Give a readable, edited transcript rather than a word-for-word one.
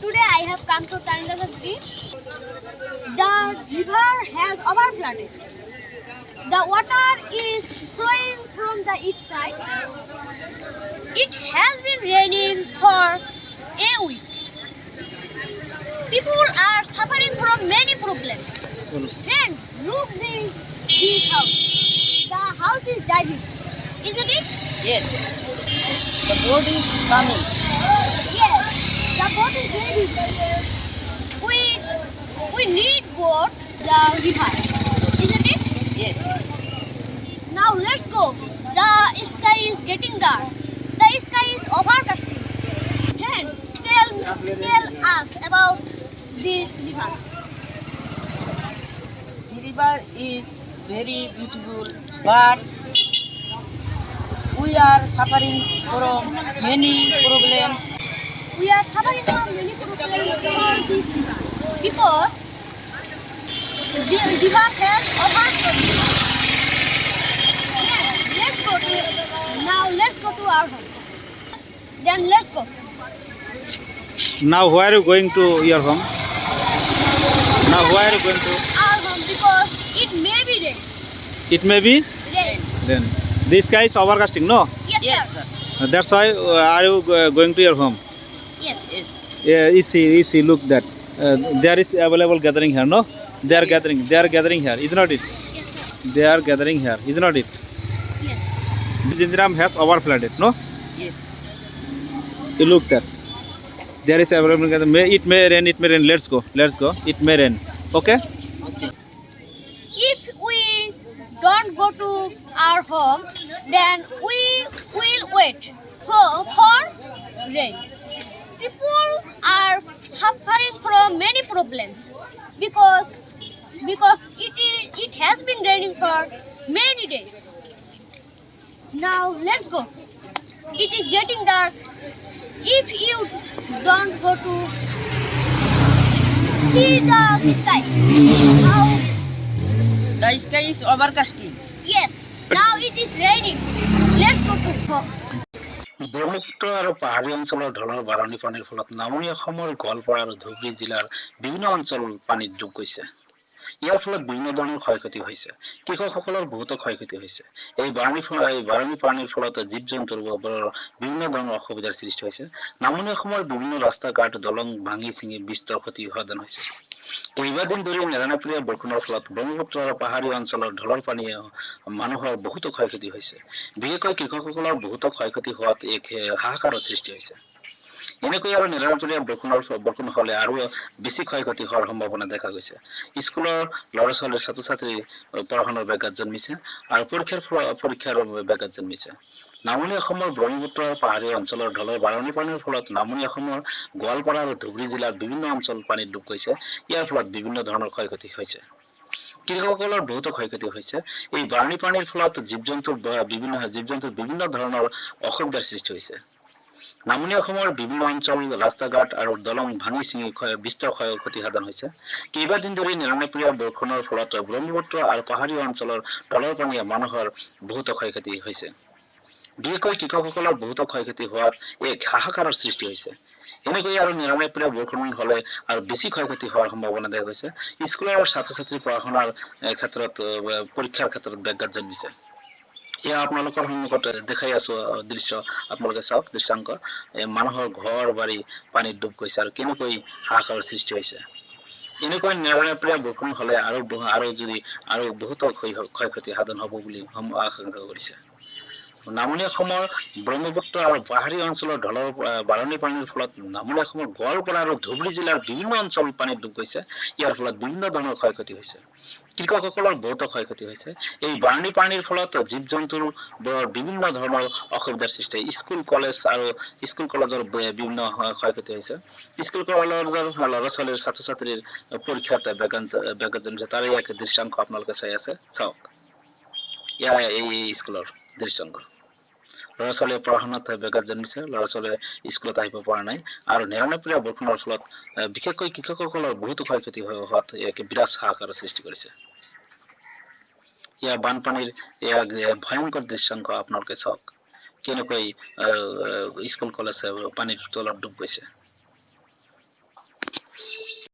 Today I have come to Tandaza Beach. The river has overflowed. The water is flowing from the east side. It has been raining for a week. People are suffering from many problems. Then look the house. The house is diving, isn't it? Yes, the boat is coming. Yes, the boat is ready. We need boat the river, isn't it? Yes, Now let's go. The sky is getting dark. The sky is overcasting. Then tell us about this river. the river is very beautiful, but we are suffering from many problems. We are suffering from many problems for this river because the river has overflowed. Let's go to our home. Then let's go. Now where are you going to your home? Now where are you going to? Our home because it may be rain. It may be Rain. then. This sky is overcasting, no? Yes, Yes, sir. sir. That's why are you going to your home? Yes. Yes, Yeah, easy. Look that there is available gathering here, no? They are gathering. They are gathering here, is not it? Yes, sir. They are gathering here, is not it? Yes. Jindiram has overflooded, no? yes. You look that. There is available gathering. It may rain. It may rain. Let's go. It may rain. Okay? If we don't go to our home, then we will wait for rain. People are suffering from many problems because it has been raining for many days. Now let's go. It is getting dark. If you don't go to see the sky, how? The sky is overcasting. Yes, now it is raining. Let's go to home. Brahmaputra আৰু পাহাৰীয়া অঞ্চলৰ ঢলৰ বাৰণি পানীৰ ফলত নামনি অসমৰ গোৱালপাৰা আৰু ধুবুৰী জিলাৰ বিভিন্ন অঞ্চল পানীত ডুব গৈছে। ইয়াৰ ফলত বিভিন্ন ধৰণৰ ক্ষয়ক্ষতি হৈছে। কৃষকসকলৰ বহুতো ক্ষয়ক্ষতি হৈছে। এই বাৰণি পানীৰ ফলত জীৱ জন্তুৰ বিভিন্ন ধৰণৰ অসুবিধাৰ সৃষ্টি হৈছে। নামনি অসমৰ বিভিন্ন ৰাস্তা ঘাট দলং ভাঙি চিঙি বিস্তৰ ক্ষতি সাধন হৈছে। কেইবাদিন ধৰি নেৰানেপেৰা বৰষুণৰ ফলত ব্ৰহ্মপুত্ৰ আৰু পাহাৰীয়া অঞ্চলৰ ঢলৰ পানীয়ে মানুহৰ বহুতো ক্ষয়ক্ষতি হৈছে। বিশেষকৈ কৃষকসকলৰ বহুতো ক্ষয়ক্ষতি হোৱাত এক হাহাকাৰৰ সৃষ্টি হৈছে। এনেকৈ আৰু নেৰানেপেৰা বৰষুণ হ'লে আৰু বেছি ক্ষয়ক্ষতি হোৱাৰ সম্ভাৱনা দেখা গৈছে। স্কুলৰ ল'ৰা ছোৱালীৰ ছাত্ৰ ছাত্ৰীৰ পঢ়া শুনাৰ ব্যাঘাত জন্মিছে আৰু পৰীক্ষাৰ ব্যাঘাত জন্মিছে। নামনি অসমৰ ব্ৰহ্মপুত্ৰ আৰু পাহাৰীয়া অঞ্চলৰ ঢলৰ বাৰণি পানীৰ ফলত নামনি অসমৰ গোৱালপাৰা আৰু ধুবুৰী জিলাৰ বিভিন্ন অঞ্চল পানীত ডুব গৈছে। ইয়াৰ ফলত বিভিন্ন ধৰণৰ ক্ষয়ক্ষতি হৈছে। কৃষকসকলৰ বহুতো ক্ষয়ক্ষতি হৈছে। এই বাৰণি পানীৰ ফলত জীৱ জন্তুৰ বিভিন্ন ধৰণৰ অসুবিধাৰ সৃষ্টি হৈছে। নামনি অসমৰ বিভিন্ন অঞ্চল ৰাস্তা ঘাট আৰু দলং ভাঙি চিঙি বিস্তৰ ক্ষয়ক্ষতি সাধন হৈছে। কেইবাদিন ধৰি নেৰানেপেৰা বৰষুণৰ ফলত ব্ৰহ্মপুত্ৰ আৰু পাহাৰীয়া অঞ্চলৰ ঢলৰ পানীয়ে মানুহৰ বহুতো ক্ষয়ক্ষতি হৈছে। বিশেষকৈ কৃষকসকলৰ বহুতো ক্ষয়ক্ষতি হোৱাত এক হাহাকাৰৰ সৃষ্টি হৈছে। এনেকৈ আৰু নেৰানেপেৰা বৰষুণ হ'লে আৰু বেছি ক্ষয়ক্ষতি হোৱাৰ সম্ভাৱনা দেখা গৈছে। স্কুলৰ ছাত্ৰ ছাত্ৰীৰ পঢ়া শুনাৰ ক্ষেত্ৰত পৰীক্ষাৰ ক্ষেত্ৰত ব্যাঘাত জন্মিছে। এয়া আপোনালোকৰ সন্মুখত দেখাই আছো দৃশ্য, আপোনালোকে চাওক দৃশ্যাংক। মানুহৰ ঘৰ বাৰী পানীত ডুব গৈছে আৰু কেনেকৈ হাহাকাৰৰ সৃষ্টি হৈছে। এনেকৈ নেৰানেপেৰা বৰষুণ হ'লে আৰু বহুতো ক্ষয়ক্ষতি সাধন হ'ব বুলি আশংকা কৰিছে। নামনি অসমৰ ব্ৰহ্মপুত্ৰ আৰু পাহাৰীয়া অঞ্চলৰ ঢলৰ বাৰণি পানীৰ ফলত নামনি অসমৰ গোৱালপাৰা আৰু ধুবুৰী জিলাৰ বিভিন্ন অঞ্চল পানীত ডুব গৈছে। ইয়াৰ ফলত বিভিন্ন ধৰণৰ ক্ষয়ক্ষতি হৈছে। কৃষকসকলৰ বহুতো ক্ষয়ক্ষতি হৈছে। এই বাৰণি পানীৰ ফলত জীৱ জন্তুৰ বিভিন্ন ধৰণৰ অসুবিধাৰ সৃষ্টি হয়। স্কুল কলেজৰ বিভিন্ন ক্ষয়ক্ষতি হৈছে। স্কুল কলেজৰ ল'ৰা ছোৱালীৰ ছাত্ৰ ছাত্ৰীৰ পৰীক্ষাত ব্যাঘাত জন্মিছে। তাৰে এক দৃশ্যাংশ আপোনালোকে চাই আছে, চাওক। এই স্কুলৰ দৃশ্যাংশ। ল'ৰা ছোৱালীয়ে পঢ়া শুনাত ব্যাঘাত জন্মিছে। ল'ৰা ছোৱালীয়ে স্কুলত আহিব পৰা নাই আৰু নেৰানেপেৰা বৰষুণৰ ফলত বিশেষকৈ কৃষকসকলৰ বহুতো ক্ষয়ক্ষতি হোৱাত এক বিৰাট হাহাকাৰৰ সৃষ্টি কৰিছে। বানপানীৰ ভয়ংকৰ দৃশ্যাংশ আপোনালোকে চাওক, কেনেকৈ স্কুল কলেজ পানীৰ তলত ডুব গৈছে।